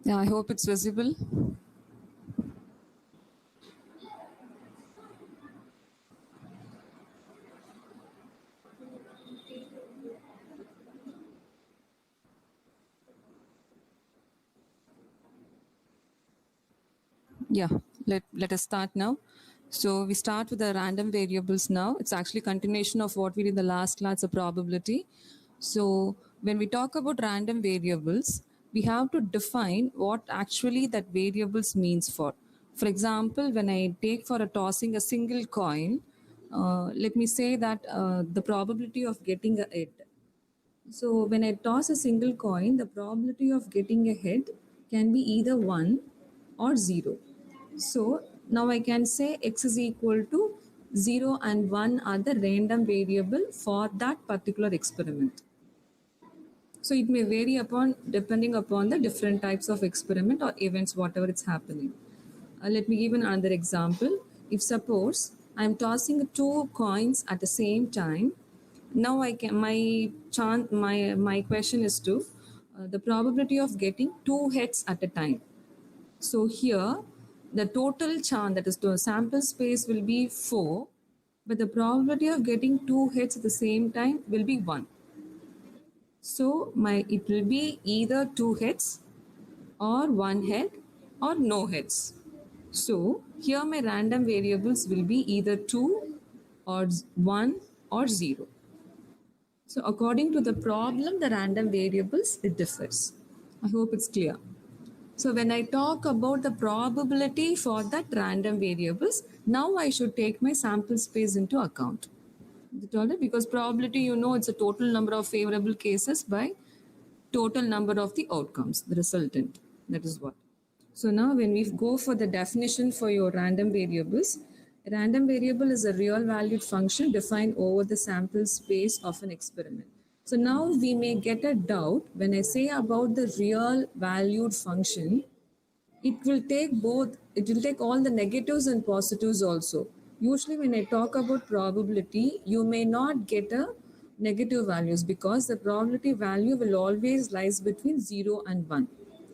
Yeah, I hope it's visible. Yeah, let us start now. So we start with the random variables now. It's actually continuation of what we did in the last class, a probability. So when we talk about random variables, we have to define what actually that variables means for. For example, when I take for a tossing a single coin, let me say that the probability of getting a hit. So when I toss a single coin, the probability of getting a head can be either 1 or 0. So now I can say x is equal to 0 and 1 are the random variable for that particular experiment. So it may vary upon depending upon the different types of experiment or events, whatever it's happening. Let me give another example. If suppose I'm tossing two coins at the same time, now I can my question is to the probability of getting two heads at a time. So here the total chance, that is the sample space, will be 4, but the probability of getting two heads at the same time will be 1. So it will be either two heads or one head or no heads. So here my random variables will be either 2 or 1 or 0. So according to the problem, the random variables, it differs. I hope it's clear. So when I talk about the probability for that random variables, now I should take my sample space into account. Is it all right? Because probability, it's a total number of favorable cases by total number of the outcomes, the resultant. That is what. So now when we go for the definition for your random variables, a random variable is a real valued function defined over the sample space of an experiment. So now we may get a doubt when I say about the real valued function, it will take all the negatives and positives also. Usually when I talk about probability, you may not get a negative values because the probability value will always lies between 0 and 1.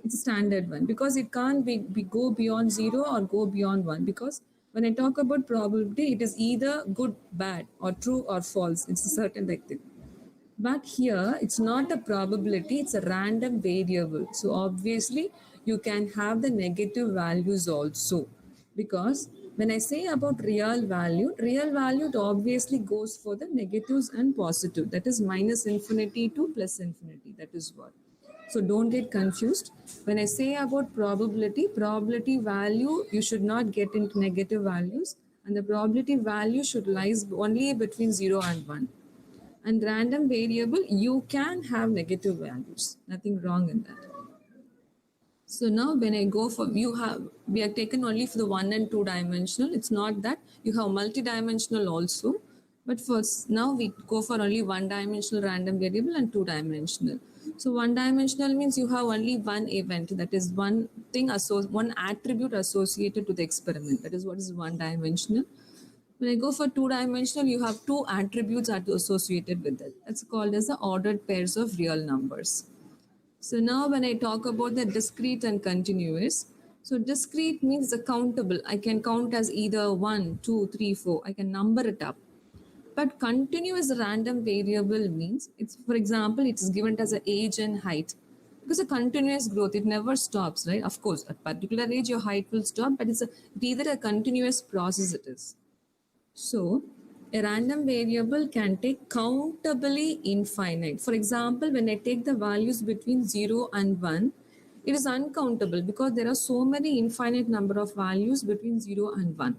It's a standard one because it can't be go beyond 0 or go beyond 1, because when I talk about probability, it is either good, bad, or true or false. It's a certain like thing. But here it's not a probability, it's a random variable. So obviously you can have the negative values also, because when I say about real value it obviously goes for the negatives and positive. That is minus infinity to plus infinity. That is what. So don't get confused. When I say about probability value, you should not get into negative values, and the probability value should lies only between 0 and 1. And random variable, you can have negative values. Nothing wrong in that. So now when I go for, we are taken only for the 1 and 2 dimensional. It's not that you have multi-dimensional also. But first, now we go for only 1 dimensional random variable and 2 dimensional. So 1 dimensional means you have only one event, that is one thing, one attribute associated to the experiment. That is what is 1 dimensional. When I go for 2 dimensional, you have 2 attributes associated with it. That's called as the ordered pairs of real numbers. So now when I talk about the discrete and continuous, so discrete means the countable. I can count as either 1, 2, 3, 4. I can number it up. But continuous random variable means, it's, for example, it is given as an age and height. Because a continuous growth, it never stops, right? Of course, at particular age, your height will stop, but it's either a continuous process it is. So, a random variable can take countably infinite. For example, when I take the values between 0 and 1, it is uncountable because there are so many infinite number of values between 0 and 1.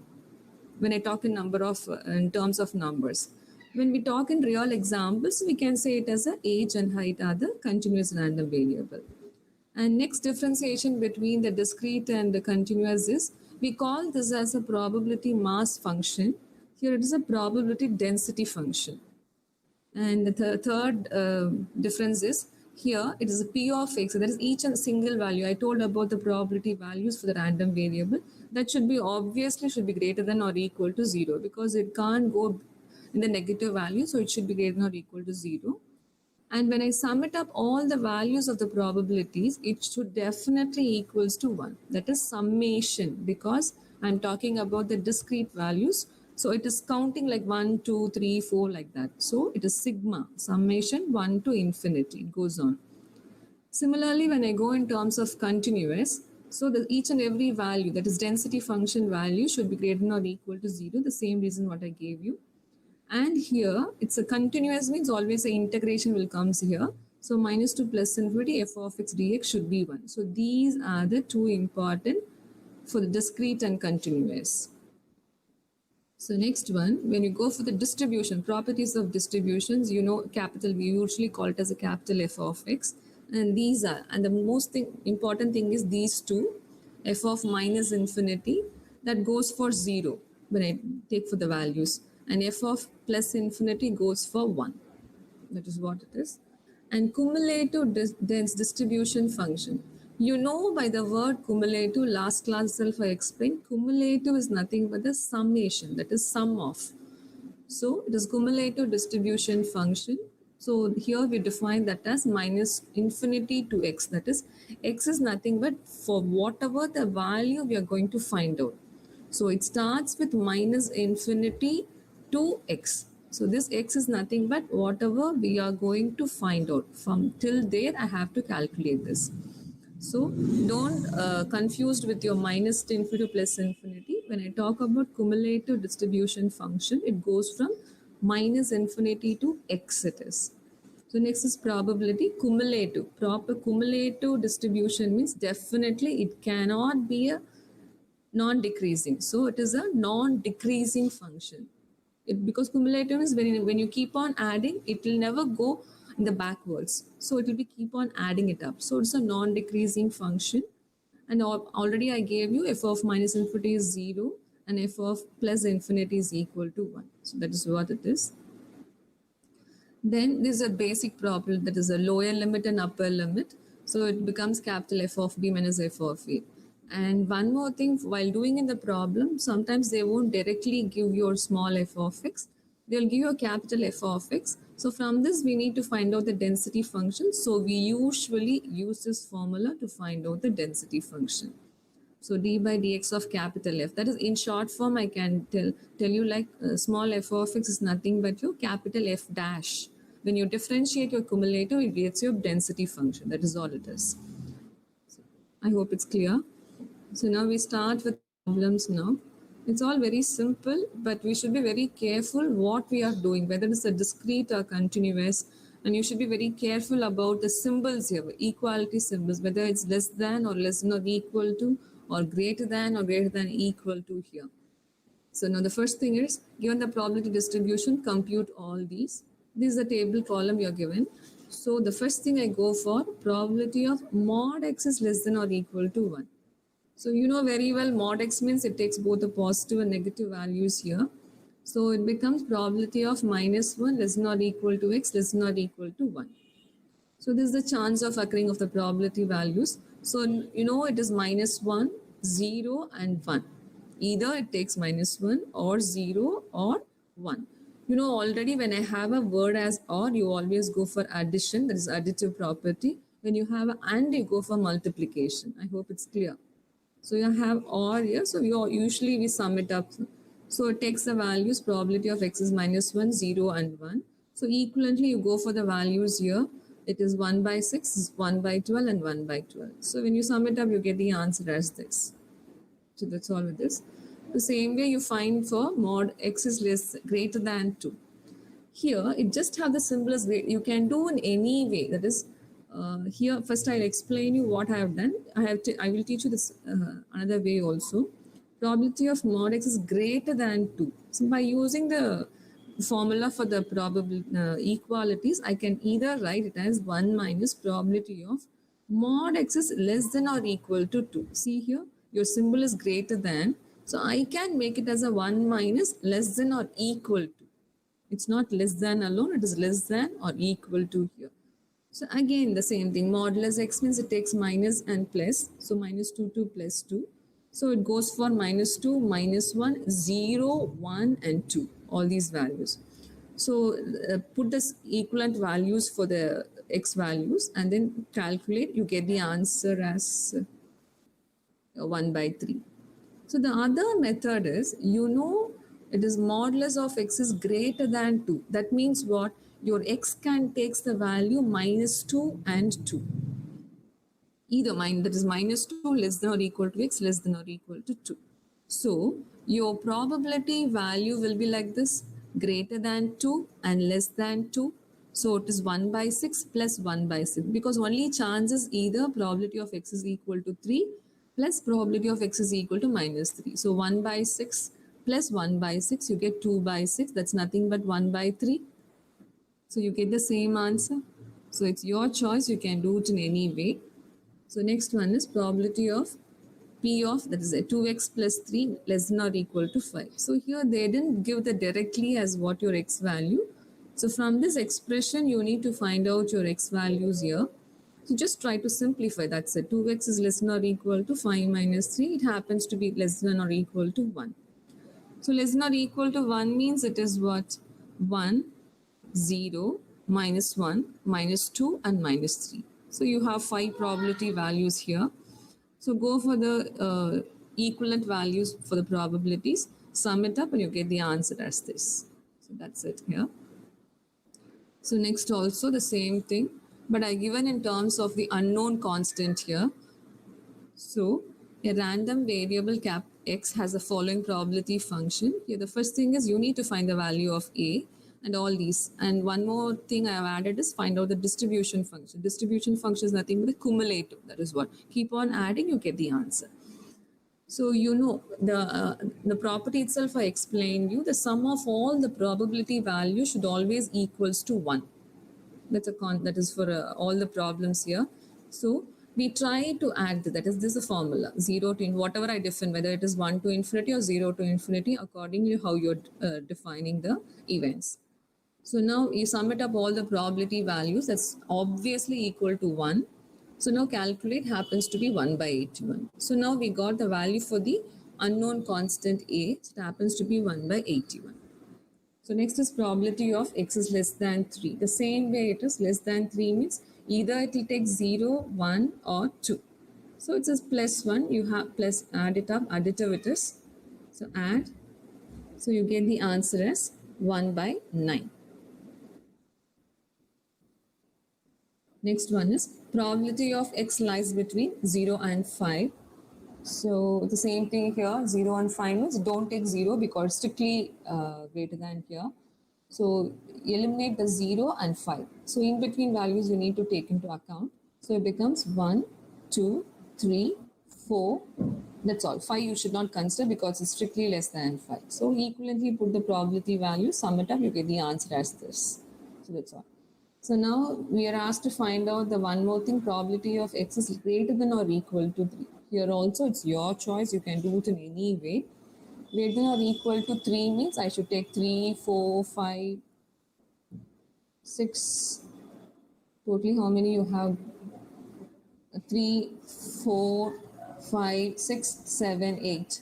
When I talk in terms of numbers. When we talk in real examples, we can say it as a age and height are the continuous random variable. And next differentiation between the discrete and the continuous is, we call this as a probability mass function. Here it is a probability density function. And the third difference is, here it is a p of x, so that is each and single value. I told about the probability values for the random variable. That should be greater than or equal to 0, because it can't go in the negative value, so it should be greater than or equal to 0. And when I sum it up all the values of the probabilities, it should definitely equals to 1. That is summation, because I'm talking about the discrete values. So it is counting like 1, 2, 3, 4 like that. So it is sigma, summation 1 to infinity. It goes on. Similarly, when I go in terms of continuous, so each and every value, that is density function value, should be greater than or equal to 0. The same reason what I gave you. And here it's a continuous, means always the integration will comes here. So minus 2 plus infinity f of x dx should be 1. So these are the two important for the discrete and continuous. So next one, when you go for the distribution, properties of distributions, you know capital, we usually call it as a capital F of x. And these are, and the most important thing is these two, f of minus infinity, that goes for 0 when I take for the values. And f of plus infinity goes for 1. That is what it is. And cumulative dense distribution function. You know by the word cumulative, last class itself I explained, cumulative is nothing but the summation, that is sum of. So it is cumulative distribution function. So here we define that as minus infinity to x, that is x is nothing but for whatever the value we are going to find out. So it starts with minus infinity to x. So this x is nothing but whatever we are going to find out. From till there I have to calculate this. So don't confused with your minus infinity to plus infinity. When I talk about cumulative distribution function, it goes from minus infinity to x it is. So next is probability cumulative. Proper cumulative distribution means definitely it cannot be a non-decreasing. So it is a non-decreasing function. Because cumulative is when you keep on adding, it will never go in the backwards. So it will be keep on adding it up. So it's a non-decreasing function. And already I gave you f of minus infinity is 0 and f of plus infinity is equal to 1. So that is what it is. Then there's a basic problem, that is a lower limit and upper limit. So it becomes capital F of B minus F of A. And one more thing, while doing in the problem, sometimes they won't directly give your small f of x. They'll give you a capital F of x. So from this, we need to find out the density function. So we usually use this formula to find out the density function. So d by dx of capital F. That is in short form, I can tell you like small f of x is nothing but your capital F dash. When you differentiate your cumulative, it gets your density function. That is all it is. So I hope it's clear. So now we start with problems now. It's all very simple, but we should be very careful what we are doing, whether it's a discrete or continuous. And you should be very careful about the symbols here, equality symbols, whether it's less than or less than or equal to, or greater than equal to here. So now the first thing is, given the probability distribution, compute all these. This is the table column you're given. So the first thing I go for, probability of mod x is less than or equal to 1. So you know very well mod x means it takes both the positive and negative values here. So it becomes probability of minus 1 less than or equal to x less than or equal to 1. So this is the chance of occurring of the probability values. So you know it is minus 1, 0 and 1. Either it takes minus 1 or 0 or 1. You know already when I have a word as or, you always go for addition, that is additive property. When you have and, you go for multiplication. I hope it's clear. So you have or here, so usually we sum it up. So it takes the values, probability of x is minus 1, 0 and 1. So equivalently you go for the values here. It is 1 by 6, 1 by 12 and 1 by 12. So when you sum it up, you get the answer as this. So that's all with this. The same way you find for mod x is less greater than 2. Here, it just have the symbol as great. You can do in any way. That is, here first I'll explain you what I have done. I will teach you this another way also. Probability of mod x is greater than 2. So by using the formula for the probability equalities, I can either write it as 1 minus probability of mod x is less than or equal to 2. See here, your symbol is greater than. So I can make it as a 1 minus less than or equal to. It's not less than alone, it is less than or equal to here. So again, the same thing, modulus x means it takes minus and plus. So minus 2 to plus 2. So it goes for minus 2, minus 1, 0, 1 and 2. All these values. So put the equivalent values for the x values and then calculate. You get the answer as 1 by 3. So the other method is, it is modulus of x is greater than 2. That means what? Your x can takes the value minus 2 and 2. Either that is minus 2 less than or equal to x less than or equal to 2. So your probability value will be like this: greater than 2 and less than 2. So it is 1 by 6 plus 1 by 6, because only chance is either probability of x is equal to 3 plus probability of x is equal to minus 3. So 1 by 6 plus 1 by 6, you get 2 by 6. That's nothing but 1 by 3. So you get the same answer. So it's your choice. You can do it in any way. So next one is probability of P of, that is a 2x plus 3 less than or equal to 5. So here they didn't give the directly as what your x value. So from this expression, you need to find out your x values here. So just try to simplify. That's it. 2x is less than or equal to 5 minus 3. It happens to be less than or equal to 1. So less than or equal to 1 means it is what? 1, 0, minus 1, minus 2 and minus 3. So you have 5 probability values here. So go for the equivalent values for the probabilities, sum it up and you get the answer as this. So that's it here. So next also the same thing, but I given in terms of the unknown constant here. So a random variable cap x has the following probability function. Here the first thing is you need to find the value of a and all these. And one more thing I have added is find out the distribution function. Distribution function is nothing but the cumulative. That is what. Keep on adding, you get the answer. So the property itself I explained you. The sum of all the probability values should always equals to 1. That is for all the problems here. So we try to add that is this is a formula 0 to whatever I define, whether it is 1 to infinity or 0 to infinity, accordingly how you're defining the events. So now you sum it up all the probability values, that's obviously equal to 1. So now calculate, happens to be 1 by 81. So now we got the value for the unknown constant a, so it happens to be 1 by 81. So next is probability of x is less than 3. The same way it is less than 3 means either it will take 0, 1 or 2. So it says plus 1, you have plus, add it up, additive it is. So add, so you get the answer as 1 by 9. Next one is probability of x lies between 0 and 5. So the same thing here, 0 and 5 means don't take 0 because strictly greater than here. So eliminate the 0 and 5. So in between values you need to take into account. So it becomes 1, 2, 3, 4. That's all. 5 you should not consider because it's strictly less than 5. So equivalently put the probability value, sum it up, you get the answer as this. So that's all. So now we are asked to find out the one more thing, probability of x is greater than or equal to 3. Here also it's your choice, you can do it in any way. Greater than or equal to 3 means I should take 3, 4, 5, 6. Totally how many you have? 3, 4, 5, 6, 7, 8.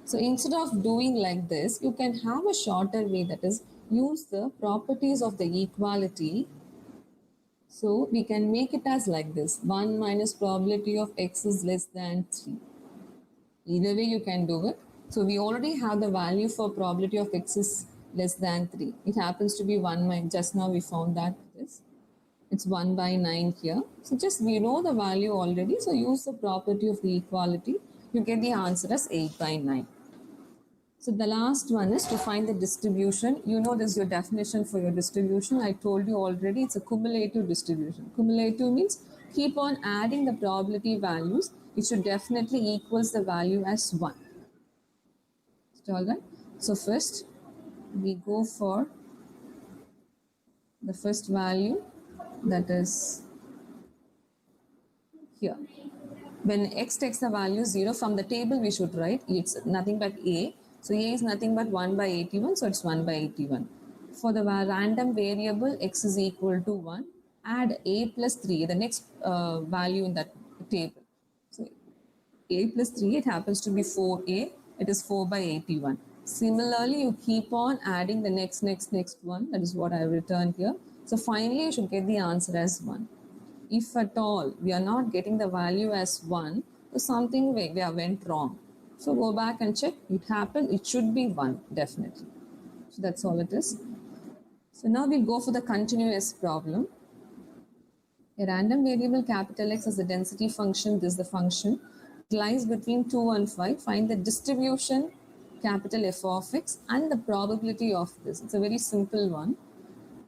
So instead of doing like this, you can have a shorter way, that is use the properties of the equality. So we can make it as like this: 1 minus probability of x is less than 3. Either way you can do it. So we already have the value for probability of x is less than 3. It happens to be 1 just now we found that it's 1 by 9 here. So just we know the value already. So use the property of the equality. You get the answer as 8 by 9. So the last one is to find the distribution. You know this is your definition for your distribution. I told you already it's a cumulative distribution. Cumulative means keep on adding the probability values. It should definitely equals the value as 1. All right. So first we go for the first value, that is here. When x takes the value 0, from the table we should write it's nothing but a. So a is nothing but 1 by 81, so it's 1 by 81. For the random variable x is equal to 1, add a plus 3, the next value in that table. So a plus 3, it happens to be 4a, it is 4 by 81. Similarly, you keep on adding the next one. That is what I have written here. So finally, you should get the answer as 1. If at all we are not getting the value as 1, so something we went wrong. So go back and check. It happened. It should be 1, definitely. So that's all it is. So now we'll go for the continuous problem. A random variable capital X is the density function. This is the function. It lies between 2 and 5. Find the distribution capital F of X and the probability of this. It's a very simple one.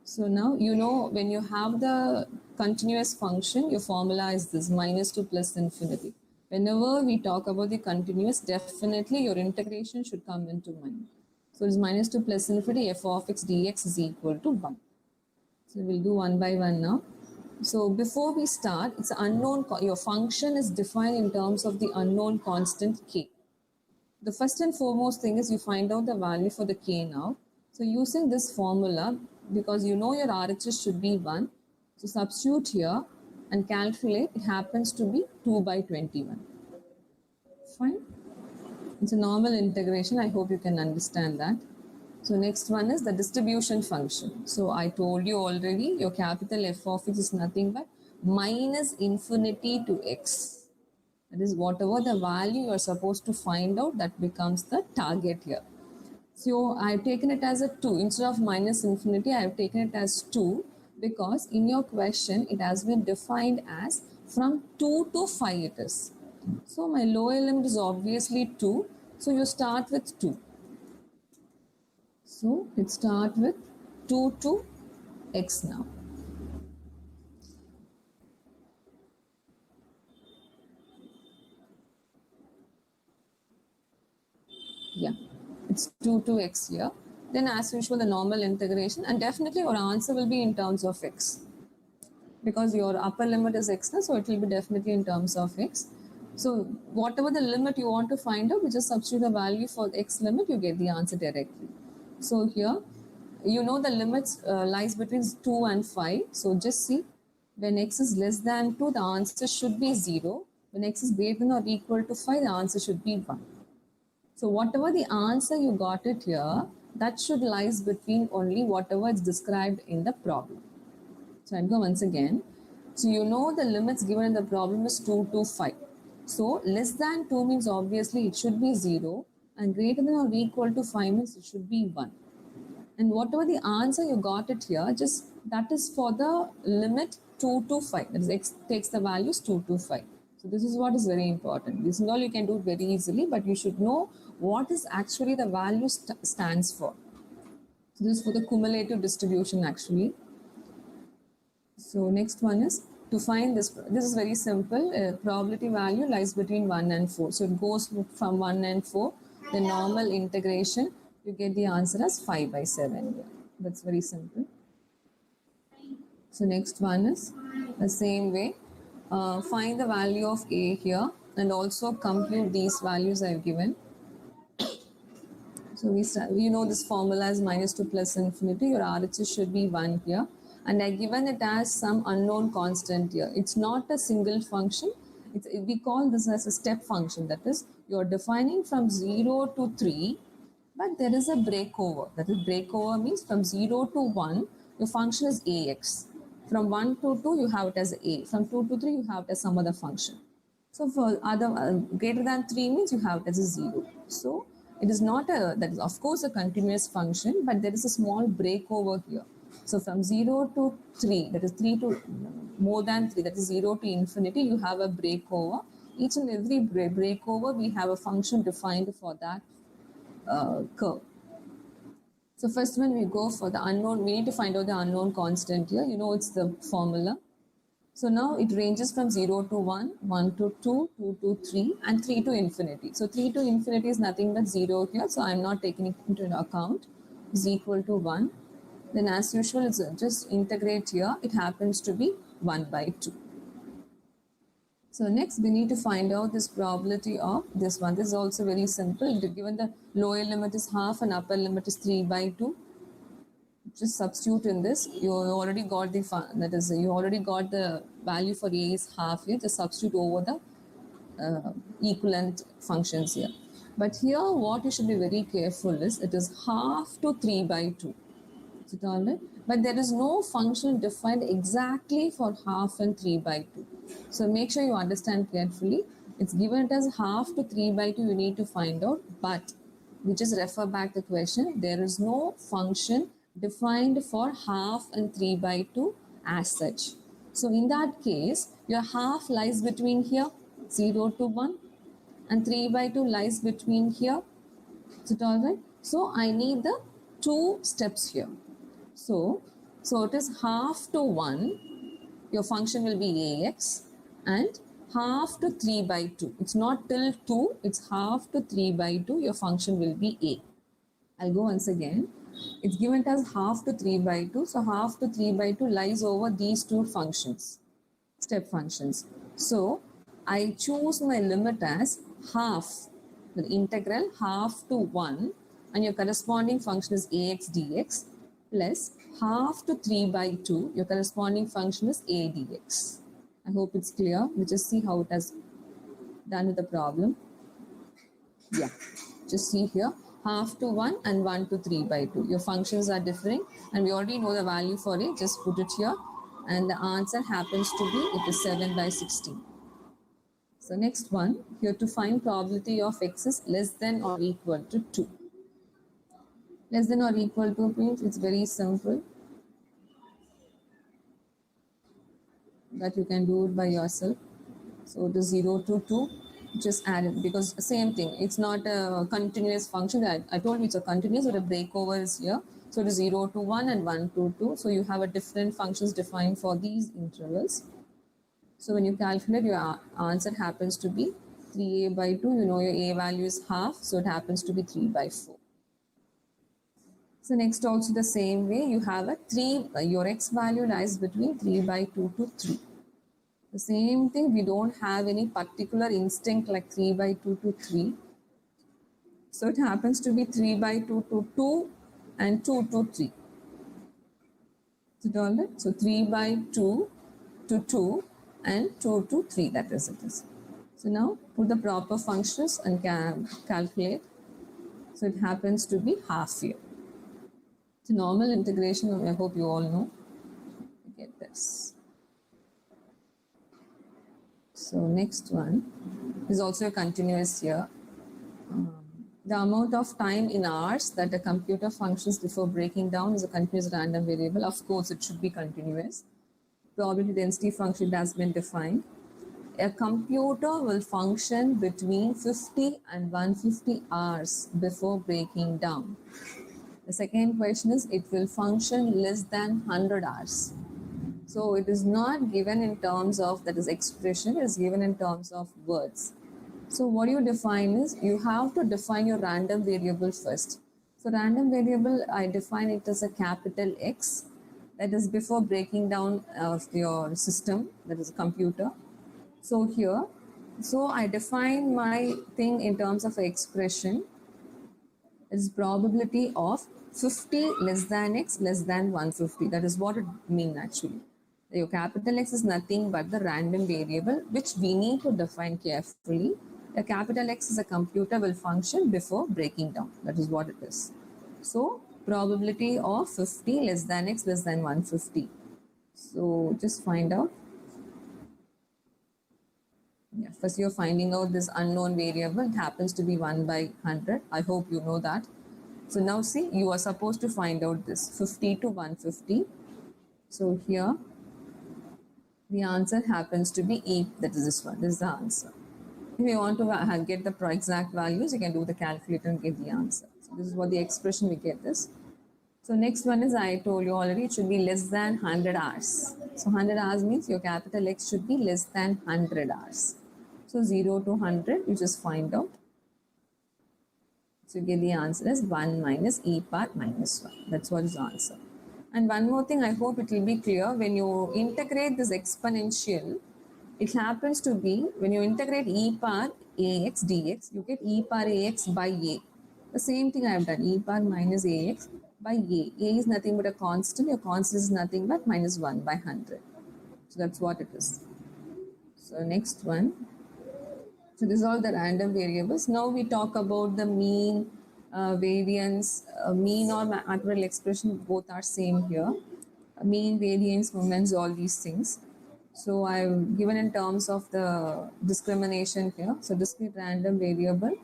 So now you know when you have the continuous function, your formula is this minus 2 plus infinity. Whenever we talk about the continuous, definitely your integration should come into mind. So it's minus 2 plus infinity f of x dx is equal to 1. So we'll do one by one now. So before we start, it's unknown. Your function is defined in terms of the unknown constant k. The first and foremost thing is you find out the value for the k now. So using this formula, because you know your RHS should be 1, so substitute here and calculate. It happens to be 2 by 21. Fine. It's a normal integration. I hope you can understand that. So next one is the distribution function. So I told you already, your capital F of x is nothing but minus infinity to x. That is whatever the value you are supposed to find out, that becomes the target here. So I have taken it as a 2. Instead of minus infinity, I have taken it as 2 because in your question, it has been defined as from 2 to 5 it is. So my lower limit is obviously 2. So you start with 2. So it starts with 2 to x now. Yeah, it's 2 to x here. Then as usual, the normal integration, and definitely your answer will be in terms of x. Because your upper limit is x, so it will be definitely in terms of x. So whatever the limit you want to find out, we just substitute the value for the x limit, you get the answer directly. So here, you know the limits lies between 2 and 5. So just see, when x is less than 2, the answer should be 0. When x is greater than or equal to 5, the answer should be 1. So whatever the answer you got it here, that should lies between only whatever is described in the problem. So I'll go once again. So you know the limits given in the problem is 2 to 5. So less than 2 means obviously it should be 0, and greater than or equal to 5 means it should be 1. And whatever the answer you got it here, just that is for the limit 2 to 5. That is x takes the values 2 to 5. So this is what is very important. This is all you can do very easily, but you should know what is actually the value stands for. So this is for the cumulative distribution actually. So next one is to find this. This is very simple. Probability value lies between 1 and 4. So it goes from 1 and 4. The normal integration, you get the answer as 5 by 7. That's very simple. So next one is the same way. Find the value of a here and also compute these values I've given. So we know this formula is minus 2 plus infinity. Your RHS should be 1 here. And I given it as some unknown constant here. It's not a single function. We call this as a step function. That is, you're defining from 0 to 3, but there is a breakover. That is, breakover means from 0 to 1, your function is ax. From 1 to 2, you have it as a. From 2 to 3, you have it as some other function. So for other greater than 3 means you have it as a 0. So it is not that is of course a continuous function, but there is a small breakover here. So from 0 to 3, that is 3 to more than 3, that is 0 to infinity, you have a breakover. Each and every breakover, we have a function defined for that curve. So first when we go for the unknown, we need to find out the unknown constant here. You know it's the formula. So now it ranges from 0 to 1, 1 to 2, 2 to 3, and 3 to infinity. So 3 to infinity is nothing but 0 here. So I'm not taking it into account. Is equal to 1. Then as usual, it's just integrate here. It happens to be 1 by 2. So next we need to find out this probability of this one. This is also very simple. Given the lower limit is half and upper limit is 3 by 2. Just substitute in this. You already got the value for a is half here. Just substitute over the equivalent functions here. But here what you should be very careful is it is half to 3 by 2. Is it all right? But there is no function defined exactly for half and 3 by 2. So make sure you understand carefully. It's given as half to 3 by 2, you need to find out. But we just refer back the question. There is no function defined for half and 3 by 2 as such. So in that case, your half lies between here, 0 to 1, and 3 by 2 lies between here. Is it all right? So I need the two steps here. So it is half to 1, your function will be ax, and half to 3 by 2. It's not till 2, it's half to 3 by 2, your function will be a. I'll go once again. It's given as half to 3 by 2. So half to 3 by 2 lies over these two functions, step functions. So I choose my limit as half, the integral half to 1, and your corresponding function is ax dx, plus half to 3 by 2, your corresponding function is a dx. I hope it's clear. We just see how it has done with the problem. Yeah, just see here, half to 1 and 1 to 3 by 2. Your functions are differing and we already know the value for it. Just put it here and the answer happens to be, it is 7 by 16. So next one, here to find probability of x is less than or equal to 2. Less than or equal to means it's very simple, that you can do it by yourself. So it is 0 to 2, just add it, because same thing, it's not a continuous function. I told you it's a continuous, but a breakover is here. So it is 0 to 1 and 1 to 2. So you have a different functions defined for these intervals. So when you calculate, your answer happens to be 3a by 2. You know your a value is half, so it happens to be 3 by 4. So next also the same way, you have a 3, your x value lies between 3 by 2 to 3. The same thing, we don't have any particular instinct like 3 by 2 to 3. So it happens to be 3 by 2 to 2 and 2 to 3. So 3 by 2 to 2 and 2 to 3, that is it is. So now put the proper functions and calculate. So it happens to be half here. So normal integration, I hope you all know. Get this. So next one is also a continuous here. The amount of time in hours that a computer functions before breaking down is a continuous random variable. Of course, it should be continuous. Probability density function has been defined. A computer will function between 50 and 150 hours before breaking down. The second question is, it will function less than 100 hours. So it is not given in terms of, that is expression, it is given in terms of words. So what you define is, you have to define your random variable first. So random variable, I define it as a capital X, that is before breaking down your system, that is a computer. So here, so I define my thing in terms of expression. It is probability of 50 less than x less than 150. That is what it means actually. Your capital X is nothing but the random variable which we need to define carefully. A capital X is a computer will function before breaking down. That is what it is. So probability of 50 less than x less than 150. So just find out. Yeah, first you're finding out this unknown variable. It happens to be 1 by 100. I hope you know that. So now see, you are supposed to find out this 50 to 150. So here the answer happens to be E, that is this one. This is the answer. If you want to get the exact values, you can do the calculator and get the answer. So this is what the expression we get this. So next one is, I told you already, it should be less than 100 hours. So 100 hours means your capital X should be less than 100 hours. So 0 to 100, you just find out. So you get the answer as 1 minus e power minus 1. That's what is the answer. And one more thing, I hope it will be clear. When you integrate this exponential, it happens to be, when you integrate e power ax dx, you get e power ax by a. The same thing I have done, e power minus ax by a. A is nothing but a constant. Your constant is nothing but minus 1 by 100. So that's what it is. So next one. So these are all the random variables. Now we talk about the mean, variance, mean or mathematical expression, both are same here. Mean, variance, moments, all these things. So I've given in terms of the discrimination here. So discrete random variable,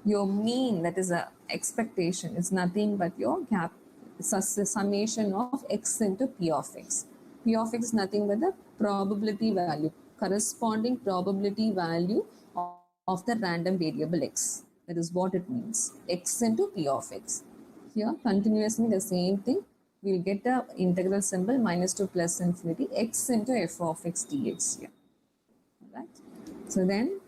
your mean, that is a expectation, is nothing but your summation of x into p of x. P of x is nothing but the probability value, corresponding probability value of the random variable x. That is what it means. X into p of x. Here, continuously the same thing. We'll get the integral symbol minus to plus infinity x into f of x dx here. Alright. So then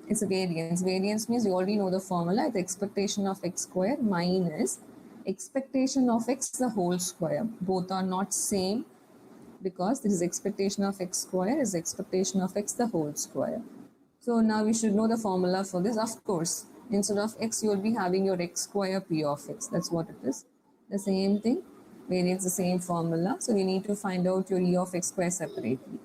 it's a variance. Variance means you already know the formula. It's expectation of x square minus expectation of x the whole square. Both are not same because this is expectation of x square is expectation of x the whole square. So now we should know the formula for this. Of course, instead of x, you will be having your x square p of x. That's what it is. The same thing, variance the same formula. So we need to find out your e of x square separately.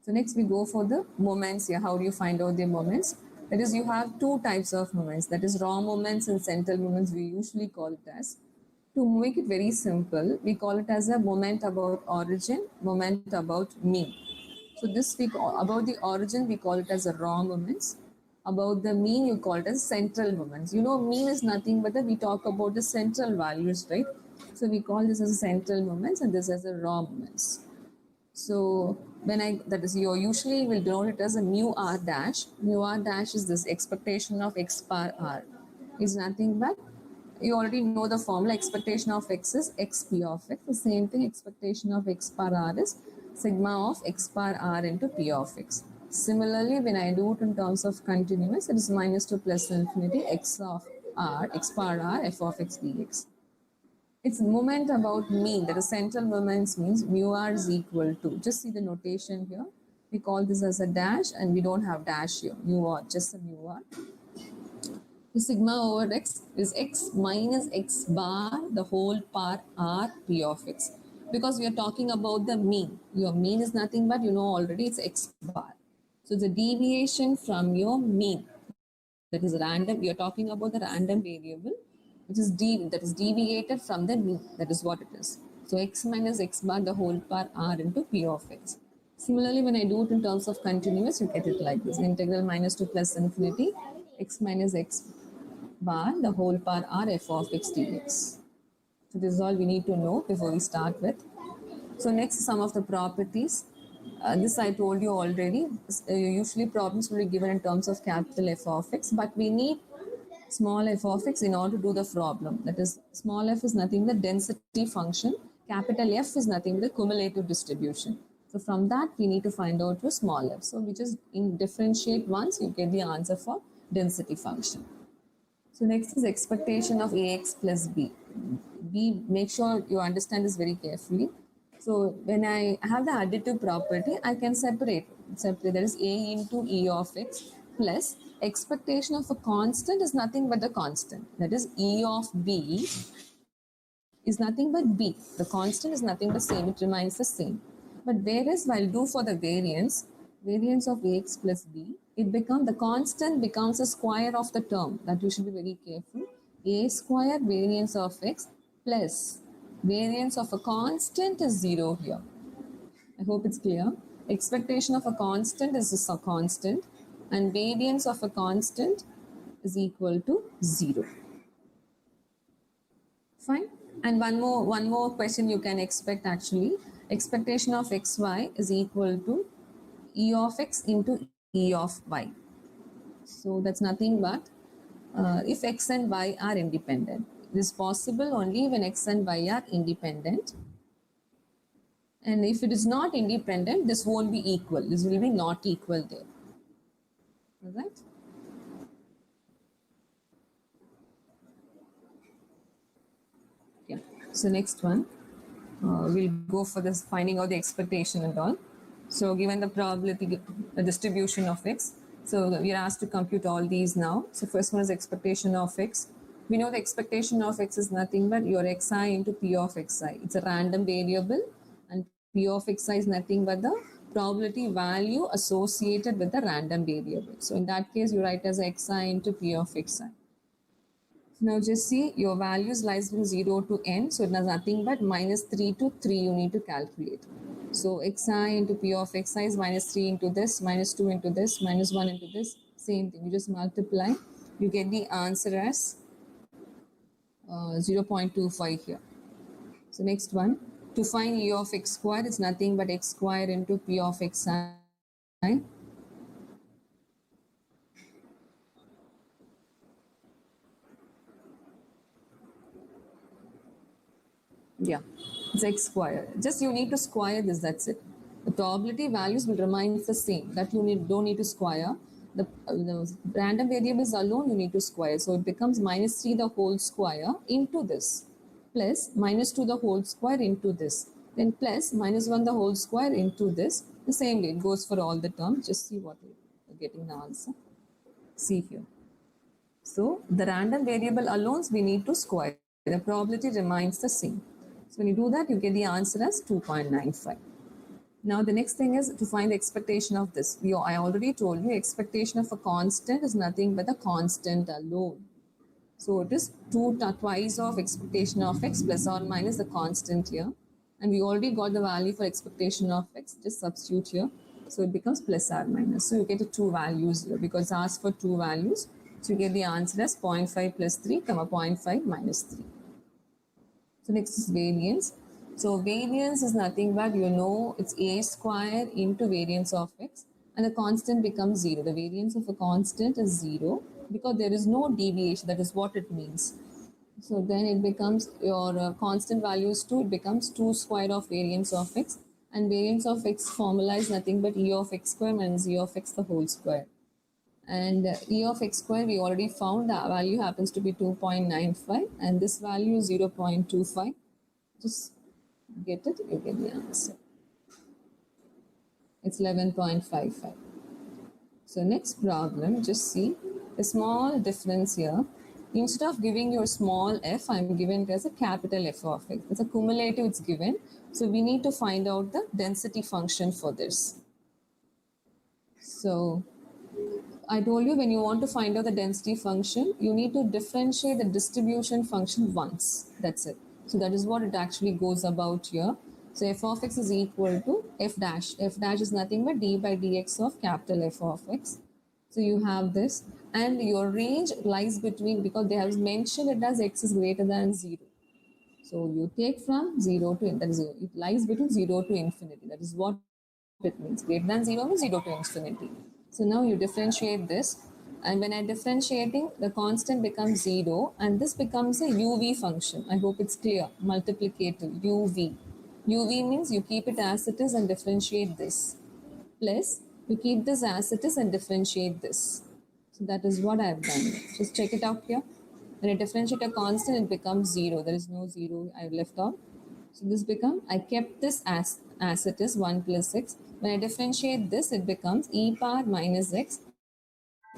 So next we go for the moments here. How do you find out the moments? That is, you have two types of moments. That is raw moments and central moments. We usually call it as. To make it very simple, we call it as a moment about origin, moment about mean. So this we call, about the origin we call it as a raw moments. About the mean you call it as central moments. You know, mean is nothing but we talk about the central values, right? So we call this as central moments and this as a raw moments. So when that is, you usually will denote it as a mu r dash. Mu r dash is this expectation of x bar r. Is nothing but, you already know the formula, expectation of x is x p of x. The same thing, expectation of x bar r is sigma of x bar r into p of x. Similarly, when I do it in terms of continuous, it is minus to plus infinity x of r, x bar r, f of x dx. It's moment about mean, that is central moments means mu r is equal to, just see the notation here. We call this as a dash and we don't have dash here, mu r, just a mu r. The sigma over x is x minus x bar the whole part r p of x. Because we are talking about the mean. Your mean is nothing but, you know already, it's x bar. So the deviation from your mean, that is random, we are talking about the random variable, which is that is deviated from the mean. That is what it is. So x minus x bar the whole part r into p of x. Similarly, when I do it in terms of continuous, you get it like this. Integral minus to plus infinity x minus x bar the whole part r f of x dx. So this is all we need to know before we start with. So next, some of the properties. This I told you already. Usually problems will be given in terms of capital F of x, but we need small f of x in order to do the problem. That is, small f is nothing but density function. Capital F is nothing but cumulative distribution. So from that, we need to find out your small f. So we just differentiate once, you get the answer for density function. So next is expectation of ax plus b. B, make sure you understand this very carefully. So when I have the additive property, I can separate. That is a into e of x plus expectation of a constant is nothing but the constant. That is e of b is nothing but b. The constant is nothing but same. It remains the same. But whereas while do for the variance of ax plus b, it becomes, the constant becomes a square of the term. That you should be very careful. A square variance of x plus variance of a constant is 0 here. I hope it's clear. Expectation of a constant is a constant and variance of a constant is equal to 0. Fine. And one more question you can expect actually. Expectation of xy is equal to e of x into e of y. So that's nothing but if x and y are independent. It is possible only when x and y are independent. And if it is not independent, this won't be equal. This will be not equal there. All right. Yeah. So next one, we'll go for this finding out the expectation and all. So given the probability, the distribution of x, so we are asked to compute all these now. So first one is expectation of x. We know the expectation of x is nothing but your xi into p of xi. It's a random variable and p of xi is nothing but the probability value associated with the random variable. So in that case, you write as xi into p of xi. Now just see your values lies from 0 to n, so it has nothing but minus 3 to 3 you need to calculate. So xi into p of xi is minus 3 into this, minus 2 into this, minus 1 into this, same thing. You just multiply, you get the answer as 0.25 here. So next one, to find e of x square is nothing but x square into p of xi. Yeah, it's x square. Just you need to square this, that's it. The probability values will remain the same. That you don't need to square. The random variables alone you need to square. So it becomes minus 3 the whole square into this, plus minus 2 the whole square into this, then plus minus 1 the whole square into this. The same way it goes for all the terms. Just see what you're getting the answer. See here. So the random variable alone we need to square. The probability remains the same. So when you do that, you get the answer as 2.95. Now the next thing is to find the expectation of this. I already told you expectation of a constant is nothing but the constant alone. So it is twice of expectation of x plus or minus the constant here. And we already got the value for expectation of x, just substitute here. So it becomes plus or minus. So you get the two values here because it asks for two values. So you get the answer as 0.5 plus 3, 0.5 minus 3. So next is variance. So variance is nothing but it's a square into variance of x, and the constant becomes 0. The variance of a constant is 0 because there is no deviation. That is what it means. So then it becomes your constant value is 2. It becomes 2 square of variance of x, and variance of x formula is nothing but e of x square minus e of x the whole square. And e of x square we already found the value happens to be 2.95, and this value is 0.25. Just get it, you get the answer. It's 11.55. So next problem, just see a small difference here. Instead of giving your small f, I'm given it as a capital F of x. It's a cumulative, it's given. So we need to find out the density function for this. So I told you when you want to find out the density function, you need to differentiate the distribution function once. That's it. So that is what it actually goes about here. So f of x is equal to f dash. F dash is nothing but d by dx of capital F of x. So you have this, and your range lies between, because they have mentioned it as x is greater than 0. So you take from 0 to, that is, it lies between 0 to infinity. That is what it means. Greater than 0 means 0 to infinity. So now you differentiate this, and when I'm differentiating, the constant becomes 0, and this becomes a uv function. I hope it's clear. Multiplicative, uv. uv means you keep it as it is and differentiate this, plus you keep this as it is and differentiate this. So that is what I have done. Just check it out here. When I differentiate a constant, it becomes 0. There is no 0 I left out. So this becomes, I kept this as it is, 1 plus x. When I differentiate this, it becomes e power minus x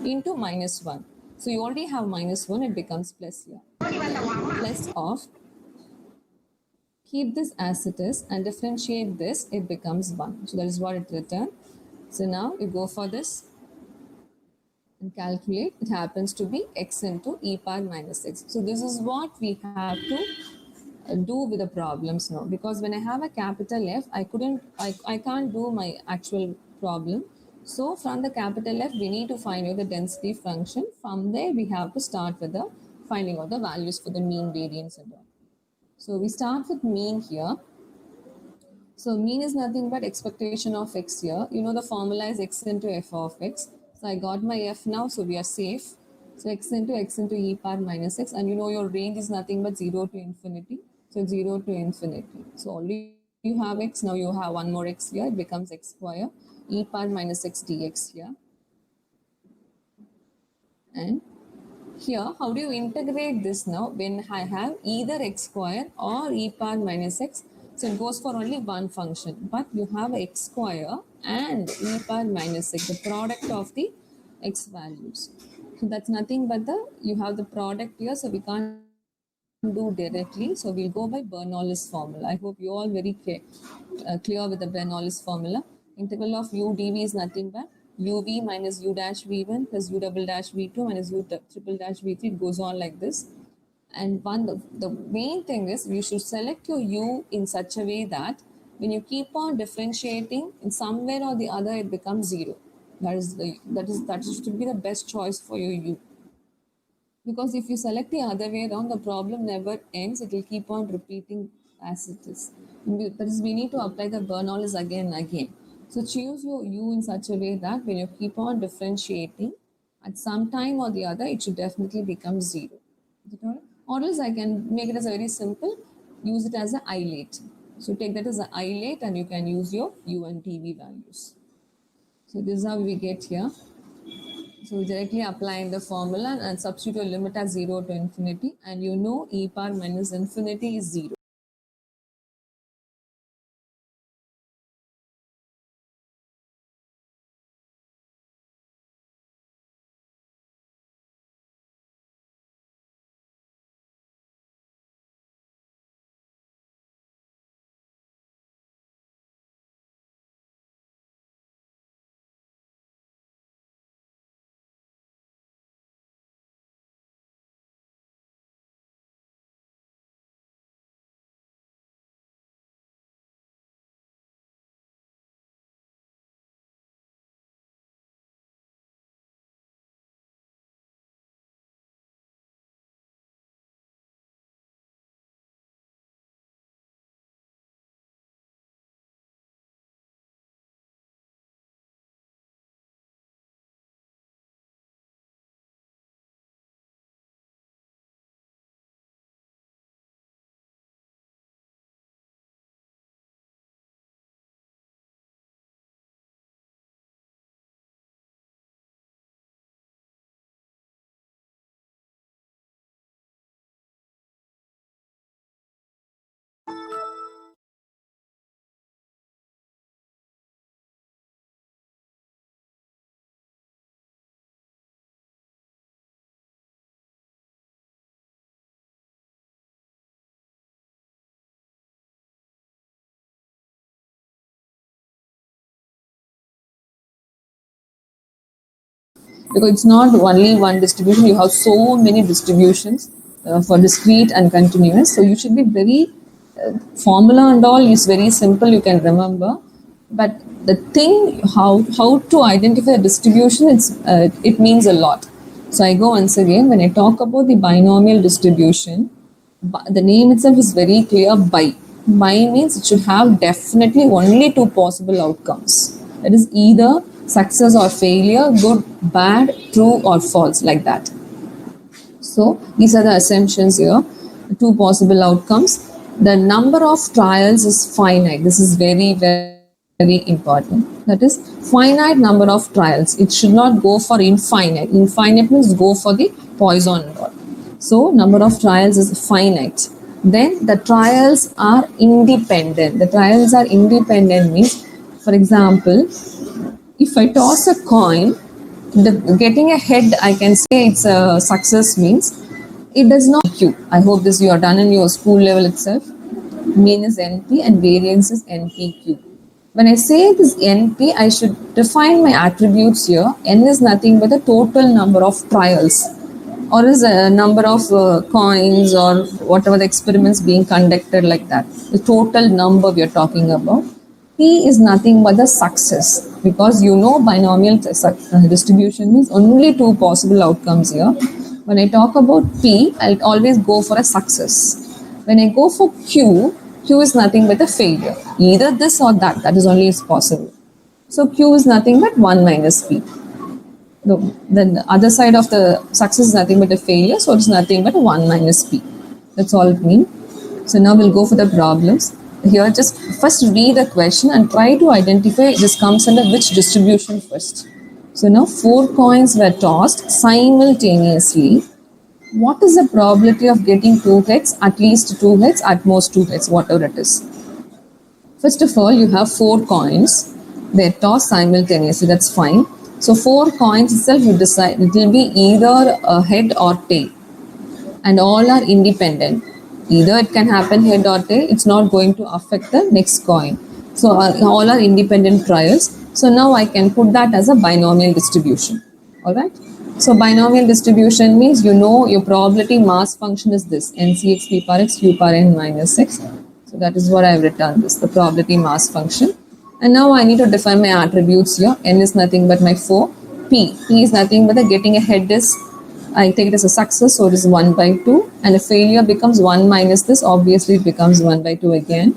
into minus 1. So you already have minus 1, it becomes plus here. Plus of, keep this as it is and differentiate this, it becomes 1. So that is what it returned. So now you go for this and calculate. It happens to be x into e power minus x. So this is what we have to do with the problems now, because when I have a capital F, I can't do my actual problem. So from the capital F, we need to find out the density function. From there, we have to start with the finding out the values for the mean, variance and all. So we start with mean here. So mean is nothing but expectation of x here. The formula is x into f of x. So I got my f now, so we are safe. So x into e power minus x, and your range is nothing but 0 to infinity. So 0 to infinity. So already you have x, now you have one more x here, it becomes x square, e power minus x dx here. And here, how do you integrate this now? When I have either x square or e power minus x, so it goes for only one function, but you have x square and e power minus x, the product of the x values. So that's nothing but you have the product here, so we can't do directly. So we'll go by Bernoulli's formula. I hope you all very clear with the Bernoulli's formula. Integral of u dv is nothing but uv minus u dash v1 plus u double dash v2 minus u triple dash v3. It goes on like this. And the main thing is you should select your u in such a way that when you keep on differentiating, in somewhere or the other it becomes zero. That should be the best choice for your u. Because if you select the other way around, the problem never ends. It will keep on repeating as it is. That is, we need to apply the Bernoullis again and again. So choose your u in such a way that when you keep on differentiating, at some time or the other, it should definitely become zero. Is it all right? Or else I can make it as a very simple, use it as an isolate. So take that as an isolate and you can use your u and dv values. So this is how we get here. So directly applying the formula and substitute your limit as 0 to infinity, and you know e power minus infinity is 0. Because it's not only one distribution, you have so many distributions for discrete and continuous. So you should be very formula and all is very simple, you can remember. But the thing, how to identify the distribution, it means a lot. So I go once again, when I talk about the binomial distribution, the name itself is very clear, bi. Bi means it should have definitely only two possible outcomes. That is either success or failure, good, bad, true or false, like that. So these are the assumptions here, two possible outcomes. The number of trials is finite. This is very, very important. That is finite number of trials. It should not go for infinite. Infinite means go for the Poisson law. So number of trials is finite. Then the trials are independent. The trials are independent means, for example, if I toss a coin, getting a head, I can say it's a success means it does not Q. I hope this you are done in your school level itself. Mean is NP and variance is NPQ. When I say this NP, I should define my attributes here. N is nothing but the total number of trials, or is a number of coins or whatever the experiments being conducted, like that. The total number we are talking about. P is nothing but the success, because you know binomial distribution means only two possible outcomes here. When I talk about P, I'll always go for a success. When I go for Q, Q is nothing but a failure. Either this or that. That is only is possible. So Q is nothing but 1 minus P. Then the other side of the success is nothing but a failure, so it's nothing but 1 minus P. That's all it means. So now we'll go for the problems. Here, just first read the question and try to identify this comes under which distribution first. So now 4 coins were tossed simultaneously. What is the probability of getting 2 heads, at least 2 heads, at most 2 heads, whatever it is? First of all, you have 4 coins. They're tossed simultaneously, that's fine. So 4 coins itself, you decide it will be either a head or tail. And all are independent. Either it can happen head or tail, it's not going to affect the next coin. So all are independent trials. So now I can put that as a binomial distribution. All right. So binomial distribution means you know your probability mass function is this NCX p power x q power n minus x. So that is what I have written this, the probability mass function. And now I need to define my attributes here. N is nothing but my 4. P is nothing but the getting ahead is, I take it as a success, so it is 1 by 2. And a failure becomes 1 minus this, obviously it becomes 1 by 2 again.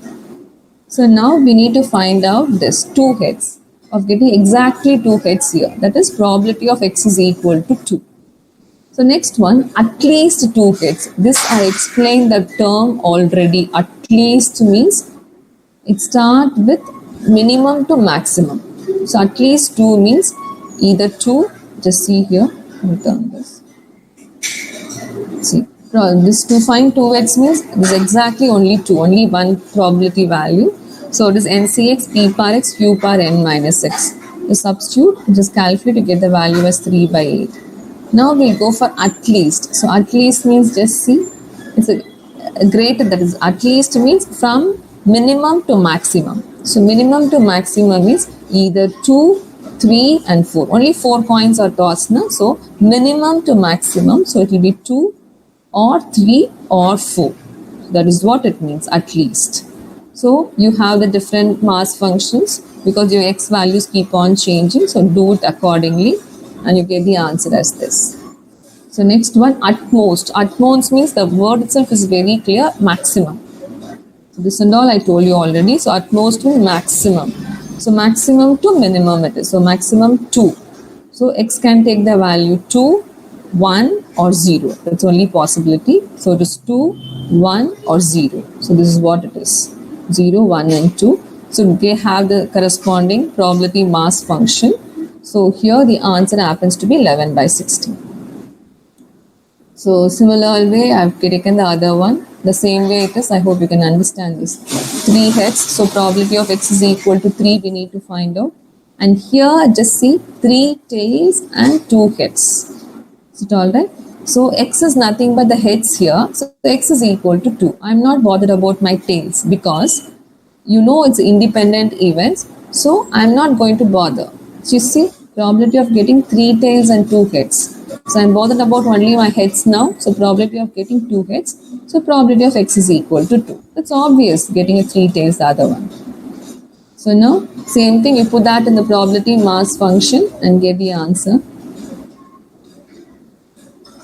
So now we need to find out this 2 heads of getting exactly 2 heads here. That is probability of x is equal to 2. So next one, at least 2 heads. This I explained the term already. At least means it starts with minimum to maximum. So at least 2 means either 2, just see here, return this. See, this to find 2x means this is exactly only 2, only one probability value. So it is NCX p power x q power n minus x. You substitute, just calculate to get the value as 3 by 8. Now we'll go for at least. So at least means just see, it's a greater, that is at least means from minimum to maximum. So minimum to maximum is either 2, 3 and 4. Only 4 coins are tossed now. So minimum to maximum, so it will be 2 or 3 or 4. That is what it means, at least. So you have the different mass functions because your x values keep on changing. So do it accordingly and you get the answer as this. So next one, at most. At most means the word itself is very clear, maximum. So this and all I told you already. So at most means maximum. So maximum to minimum it is. So maximum 2. So x can take the value 2, 1 or 0. That's only possibility. So it is 2, 1 or 0. So this is what it is. 0, 1 and 2. So they have the corresponding probability mass function. So here the answer happens to be 11 by 16. So similar way I have taken the other one. The same way it is. I hope you can understand this. 3 heads. So probability of x is equal to 3 we need to find out. And here just see 3 tails and 2 heads. Is it alright? So x is nothing but the heads here. So x is equal to 2. I'm not bothered about my tails because you know it's independent events. So I'm not going to bother. So you see probability of getting 3 tails and 2 heads. So I'm bothered about only my heads now. So probability of getting 2 heads. So probability of x is equal to 2. It's obvious getting a 3 tails the other one. So now same thing, you put that in the probability mass function and get the answer.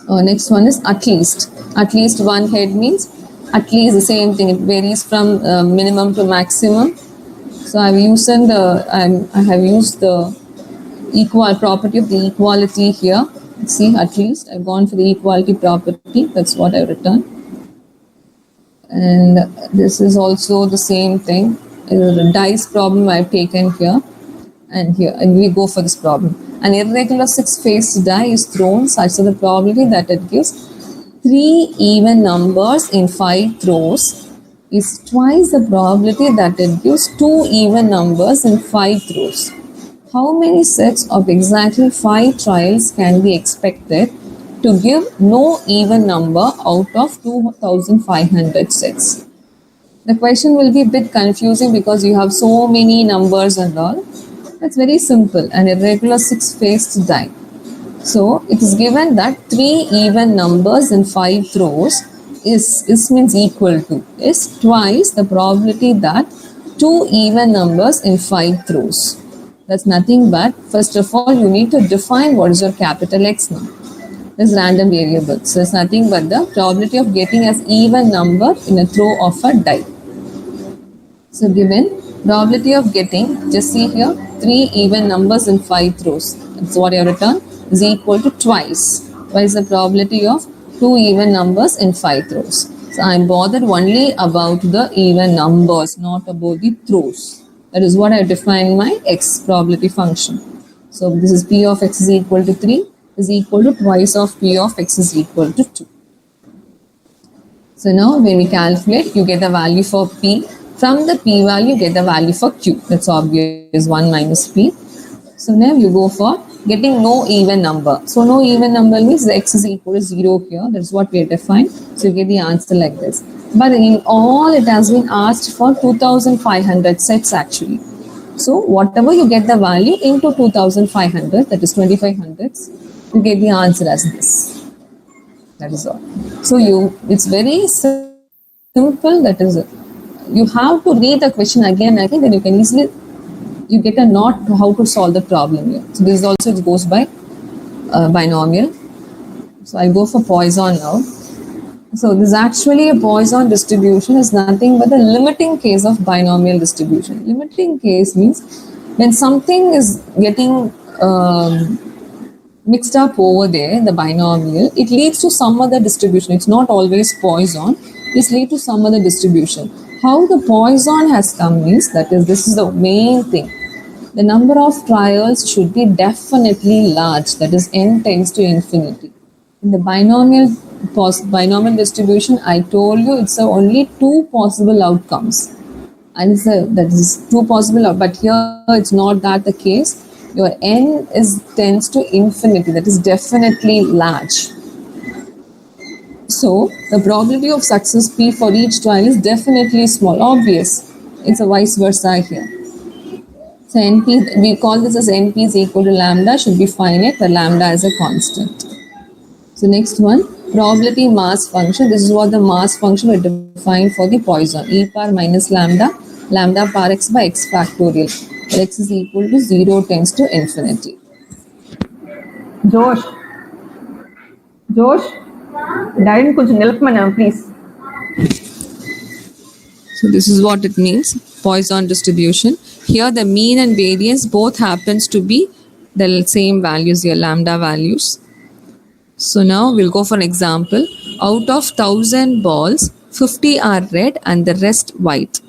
Next one is at least. At least one head means at least the same thing. It varies from minimum to maximum. So I have used the equal property of the equality here. See, at least I've gone for the equality property. That's what I've written. And this is also the same thing. The dice problem I've taken here and here, and we go for this problem. An irregular 6-faced die is thrown such that the probability that it gives 3 even numbers in 5 throws is twice the probability that it gives 2 even numbers in 5 throws. How many sets of exactly 5 trials can be expected to give no even number out of 2,500 sets? The question will be a bit confusing because you have so many numbers and all. It's very simple, an irregular 6-faced die. So it is given that 3 even numbers in 5 throws is means equal to is twice the probability that 2 even numbers in 5 throws. That's nothing but, first of all, you need to define what is your capital X now. This random variable. So it's nothing but the probability of getting as even number in a throw of a die. So given probability of getting, just see here, 3 even numbers in 5 throws. That's what I have written, is equal to twice the probability of 2 even numbers in 5 throws. So I am bothered only about the even numbers, not about the throws. That is what I define my x probability function. So this is p of x is equal to 3 is equal to twice of p of x is equal to 2. So now when we calculate, you get the value for p. From the p value, you get the value for q. That's obvious, 1 minus p. So now you go for getting no even number. So no even number means the x is equal to 0 here. That's what we have defined. So you get the answer like this. But in all, it has been asked for 2500 sets actually. So whatever you get the value into 2500, that is 2500s, you get the answer as this. That is all. So it's very simple. That is it. You have to read the question again and again, then you can easily, you get a knot to how to solve the problem here. So this also it goes by binomial. So I go for Poisson now. So this actually a Poisson distribution is nothing but the limiting case of binomial distribution. Limiting case means when something is getting mixed up over there in the binomial, it leads to some other distribution. It's not always Poisson. It leads to some other distribution. How the Poisson has come means, that is, this is the main thing. The number of trials should be definitely large. That is, n tends to infinity. In the binomial distribution, I told you it's only two possible outcomes. And that is two possible, but here it's not that the case. Your n tends to infinity, that is definitely large. So the probability of success P for each trial is definitely small, obvious. It's a vice versa here. So NP, we call this as NP is equal to lambda, should be finite, where lambda is a constant. So next one, probability mass function. This is what the mass function we define for the Poisson. E power minus lambda, lambda power x by x factorial. X is equal to 0 tends to infinity. Josh, Daddy కొంచెం నిలపమన్నా please. So this is what it means, Poisson distribution. Here the mean and variance both happens to be the same values here, lambda values. So now we'll go for an example. Out of 1000 balls, 50 are red and the rest white.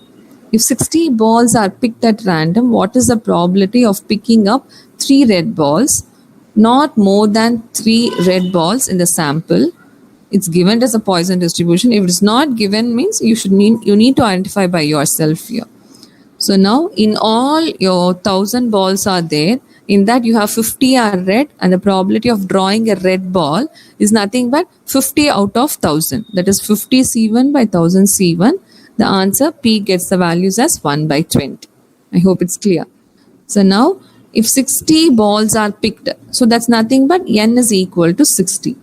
If 60 balls are picked at random, what is the probability of picking up 3 red balls? Not more than 3 red balls in the sample. It's given as a Poisson distribution. If it's not given, means you need to identify by yourself here. So now in all your 1000 balls are there. In that you have 50 are red and the probability of drawing a red ball is nothing but 50 out of 1000. That is 50 C1 by 1000 C1. The answer P gets the values as 1 by 20. I hope it's clear. So now if 60 balls are picked, so that's nothing but n is equal to 60.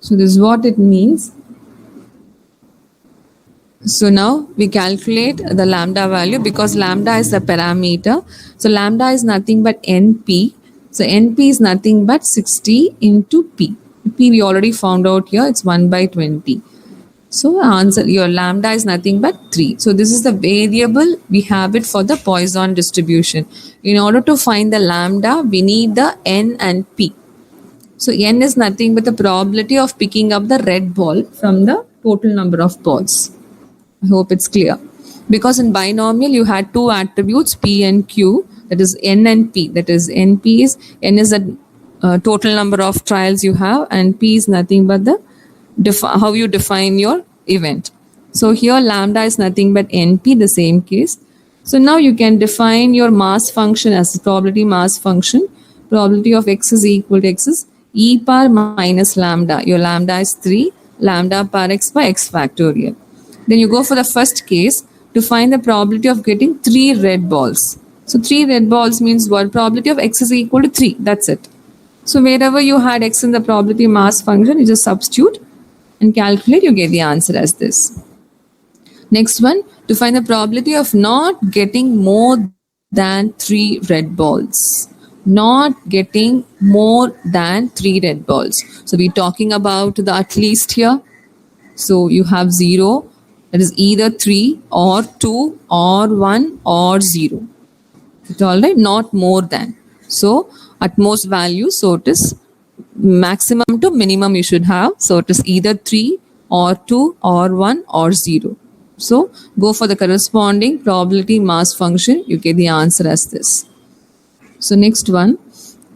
So this is what it means. So now we calculate the lambda value because lambda is the parameter. So lambda is nothing but NP. So NP is nothing but 60 into P. P we already found out here, it's 1 by 20. So answer, your lambda is nothing but 3. So this is the variable, we have it for the Poisson distribution. In order to find the lambda, we need the N and P. So N is nothing but the probability of picking up the red ball from the total number of balls. I hope it's clear. Because in binomial, you had two attributes, P and Q, that is N and P. That is NP is, N is the total number of trials you have, and P is nothing but the how you define your event. So here lambda is nothing but NP, the same case. So now you can define your mass function as probability mass function. Probability of x is equal to x is e power minus lambda. Your lambda is 3, lambda power x by x factorial. Then you go for the first case to find the probability of getting 3 red balls. So 3 red balls means what? Probability of x is equal to 3. That's it. So wherever you had x in the probability mass function, you just substitute and calculate, you get the answer as this. Next one, to find the probability of not getting more than 3 red balls. Not getting more than 3 red balls. So we're talking about the at least here. So you have 0, that is either 3 or 2 or 1 or 0. It's all right, not more than. So at most value, so it is maximum to minimum you should have. So it is either 3 or 2 or 1 or 0. So go for the corresponding probability mass function. You get the answer as this. So next one,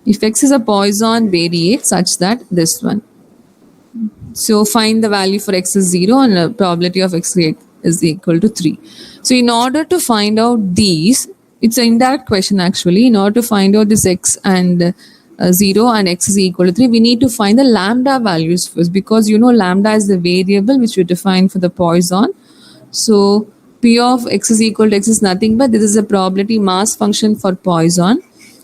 if x is a Poisson variate such that this one. So find the value for x is 0 and the probability of x is equal to 3. So in order to find out these, It's an indirect question actually. In order to find out this x and 0 and x is equal to 3, we need to find the lambda values first, because you know lambda is the variable which we define for the Poisson. So P of x is equal to x is nothing but this is a probability mass function for Poisson.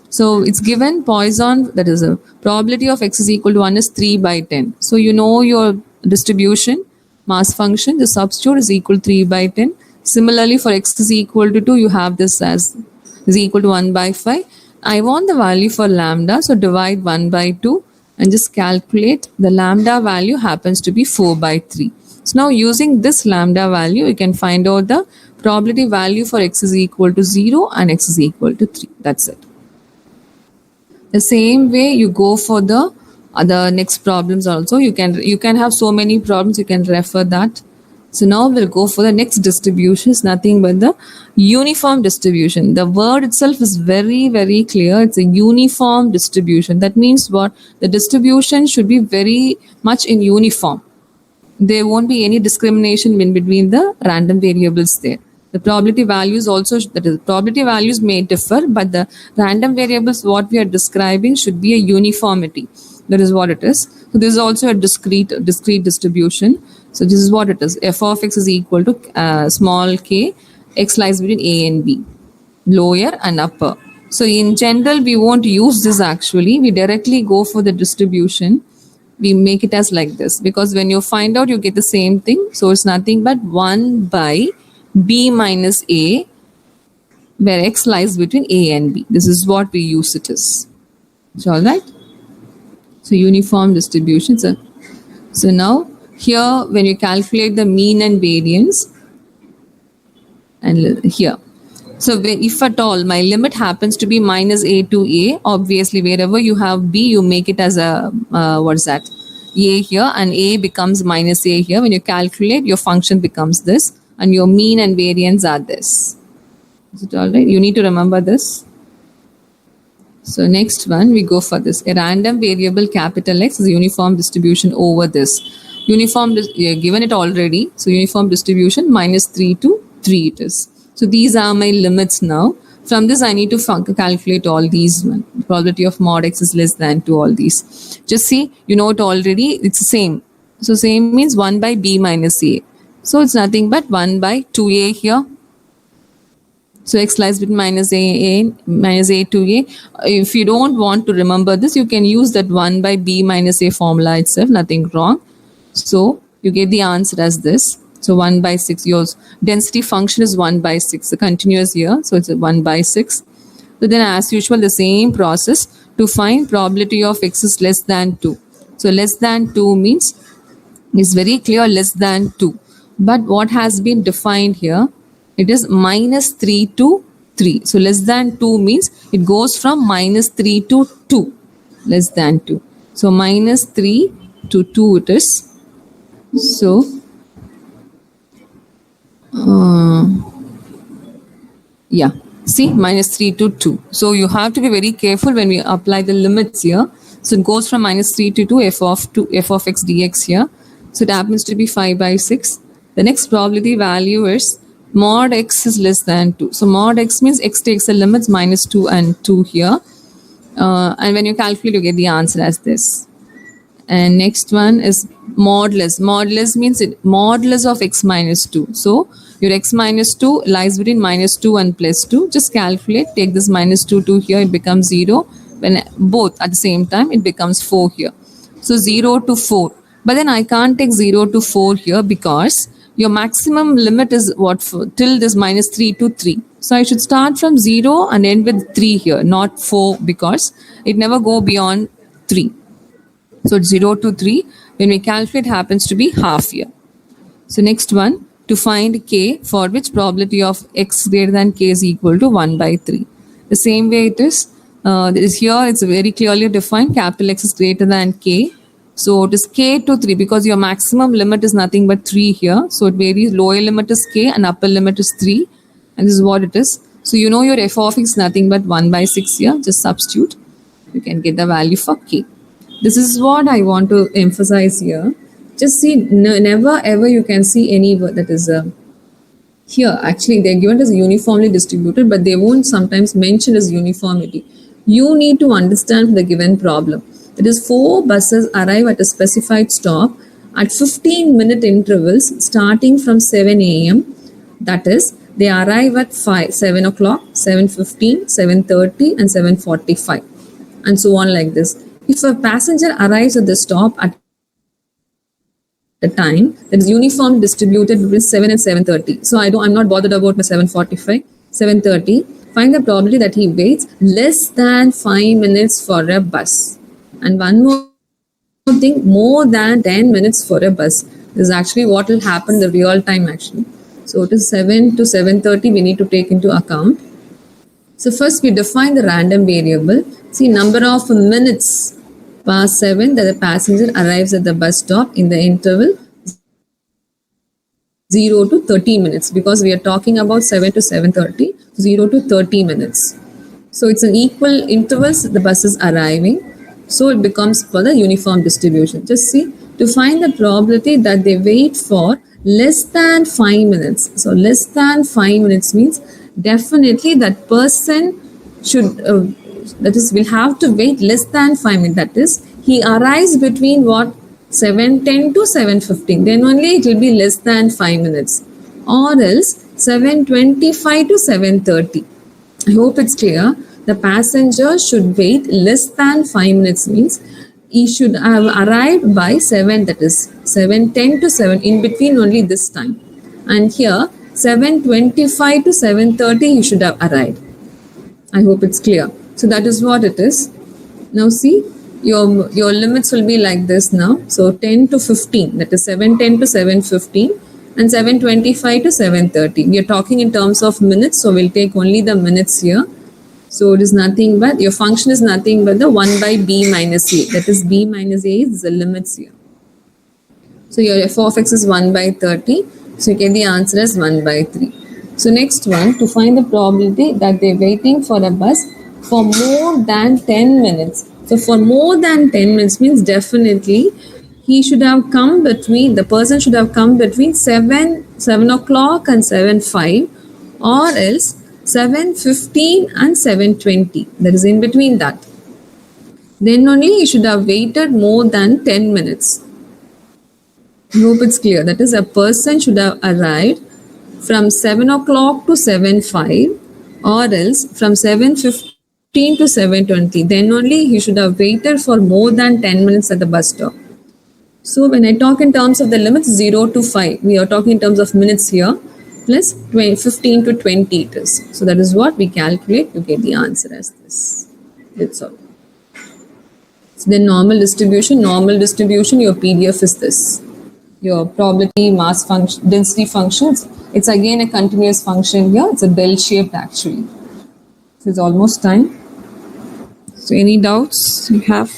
So it's given Poisson, that is a probability of x is equal to 1 is 3 by 10. So you know your distribution mass function, the substitute is equal to 3 by 10. Similarly for x is equal to 2, you have this as is equal to 1 by 5. I want the value for lambda, so divide 1 by 2 and just calculate. The lambda value happens to be 4 by 3. So now using this lambda value, you can find out the probability value for x is equal to 0 and x is equal to 3. That's it. The same way you go for the other next problems also. You can have so many problems, you can refer that. So now we'll go for the next distribution. It's nothing but the uniform distribution. The word itself is very, very clear. It's a uniform distribution. That means what? The distribution should be very much in uniform. There won't be any discrimination in between the random variables there. The probability values also, that is, probability values may differ, but the random variables what we are describing should be a uniformity. That is what it is. So this is also a discrete distribution. So this is what it is. F of x is equal to small k, x lies between a and b, lower and upper. So in general, we won't use this actually. We directly go for the distribution. We make it as like this, because when you find out, you get the same thing. So it's nothing but 1 by b minus a, where x lies between a and b. This is what we use it as. So all right. So uniform distribution. So now here when you calculate the mean and variance, and here. So if at all my limit happens to be minus a to a, obviously wherever you have b, you make it as a, what is that? A here, and a becomes minus a here. When you calculate, your function becomes this, and your mean and variance are this. Is it all right? You need to remember this. So next one, we go for this. A random variable capital X is a uniform distribution over this. Uniform, given it already. So uniform distribution minus 3 to 3 it is. So these are my limits now. From this, I need to calculate all these. One. Probability of mod X is less than 2, all these. Just see, you know it already, it's the same. So same means 1 by b minus a. So it's nothing but 1 by 2a here. So x lies between minus a to a. If you don't want to remember this, you can use that 1 by b minus a formula itself, nothing wrong. So you get the answer as this. So 1 by 6, your density function is 1 by 6, the continuous here. So it's 1 by 6. So then as usual, the same process to find probability of x is less than 2. So less than 2 means it's very clear less than 2. But what has been defined here, it is minus 3 to 3. So less than 2 means it goes from minus 3 to 2. Less than 2. So minus 3 to 2 it is. So yeah, see, minus 3 to 2. So you have to be very careful when we apply the limits here. So it goes from minus 3 to 2 f of x dx here. So it happens to be 5 by 6. The next probability value is mod x is less than 2. So mod x means x takes the limits minus 2 and 2 here. And when you calculate, you get the answer as this. And next one is modulus. Modulus means modulus of x minus 2. So your x minus 2 lies between minus 2 and plus 2. Just calculate, take this minus 2 to here, it becomes 0. When both at the same time, it becomes 4 here. So 0 to 4. But then I can't take 0 to 4 here because your maximum limit is what till this minus 3 to 3. So I should start from 0 and end with 3 here, not 4, because it never go beyond 3. So it's 0 to 3. When we calculate, happens to be half here. So next one, to find k, for which probability of x greater than k is equal to 1 by 3. The same way it is here, it's very clearly defined. Capital X is greater than k. So it is k to 3 because your maximum limit is nothing but 3 here. So it varies. Lower limit is k and upper limit is 3. And this is what it is. So you know your f of x is nothing but 1 by 6 here. Just substitute. You can get the value for k. This is what I want to emphasize here. Just see, never ever you can see any word that is Here, actually, they're given as uniformly distributed, but they won't sometimes mention as uniformity. You need to understand the given problem. That is, 4 buses arrive at a specified stop at 15-minute intervals starting from 7 a.m. That is, they arrive at 7 o'clock, 7:15, 7:30, and 7:45, and so on like this. If a passenger arrives at the stop at the time that is uniform distributed between 7 and 7:30. So I'm not bothered about my 7:45, 7:30. Find the probability that he waits less than 5 minutes for a bus. And one more thing, more than 10 minutes for a bus. This is actually what will happen in the real time actually. So it is 7 to 7:30 we need to take into account. So first we define the random variable. See, number of minutes past 7 that the passenger arrives at the bus stop in the interval 0 to 30 minutes, because we are talking about 7 to 7:30, 0 to 30 minutes. So it's an equal intervals the bus is arriving. So it becomes for the uniform distribution. Just see, to find the probability that they wait for less than 5 minutes. So less than 5 minutes means definitely that person should, that is, will have to wait less than 5 minutes. That is, he arrives between what? 7:10 to 7:15. Then only it will be less than 5 minutes. Or else 7:25 to 7:30. I hope it's clear. The passenger should wait less than 5 minutes means he should have arrived by 7, that is 7:10 to 7, in between only this time. And here 7:25 to 7:30 he should have arrived. I hope it's clear. So that is what it is. Now see, your limits will be like this now. So 10 to 15, that is 7:10 to 7:15, and 7:25 to 7:30. We are talking in terms of minutes, so we'll take only the minutes here. So it is nothing but, your function is nothing but the 1 by b minus a. That is b minus a is the limits here. So your f of x is 1 by 30. So you get the answer as 1 by 3. So next one, to find the probability that they're waiting for a bus for more than 10 minutes. So for more than 10 minutes means definitely he should have come between, the person should have come between 7 o'clock and 7:05, or else 7:15 and 7:20. That is in between that. Then only he should have waited more than 10 minutes. I hope it's clear. That is, a person should have arrived from 7 o'clock to 7:05, or else from 7:15 to 7:20. Then only he should have waited for more than 10 minutes at the bus stop. So when I talk in terms of the limits 0 to 5, we are talking in terms of minutes here, plus 15 to 20 it is. So that is what we calculate. You get the answer as this. That's all. So then normal distribution, your PDF is this. Your probability, mass function, density functions. It's again a continuous function here. It's a bell shaped actually. So it's almost time. So any doubts you have?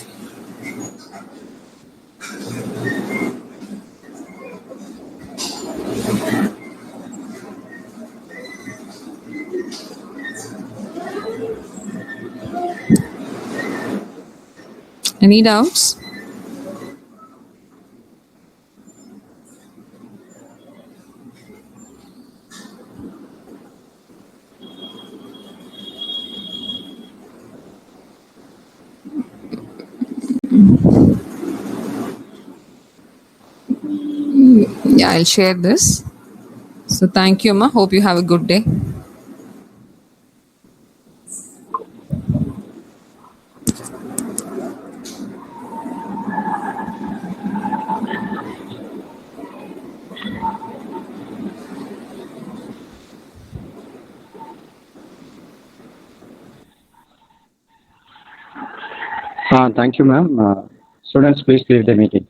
Any doubts? Yeah, I'll share this. So thank you, Ma. Hope you have a good day. Thank you, ma'am. Students, please leave the meeting.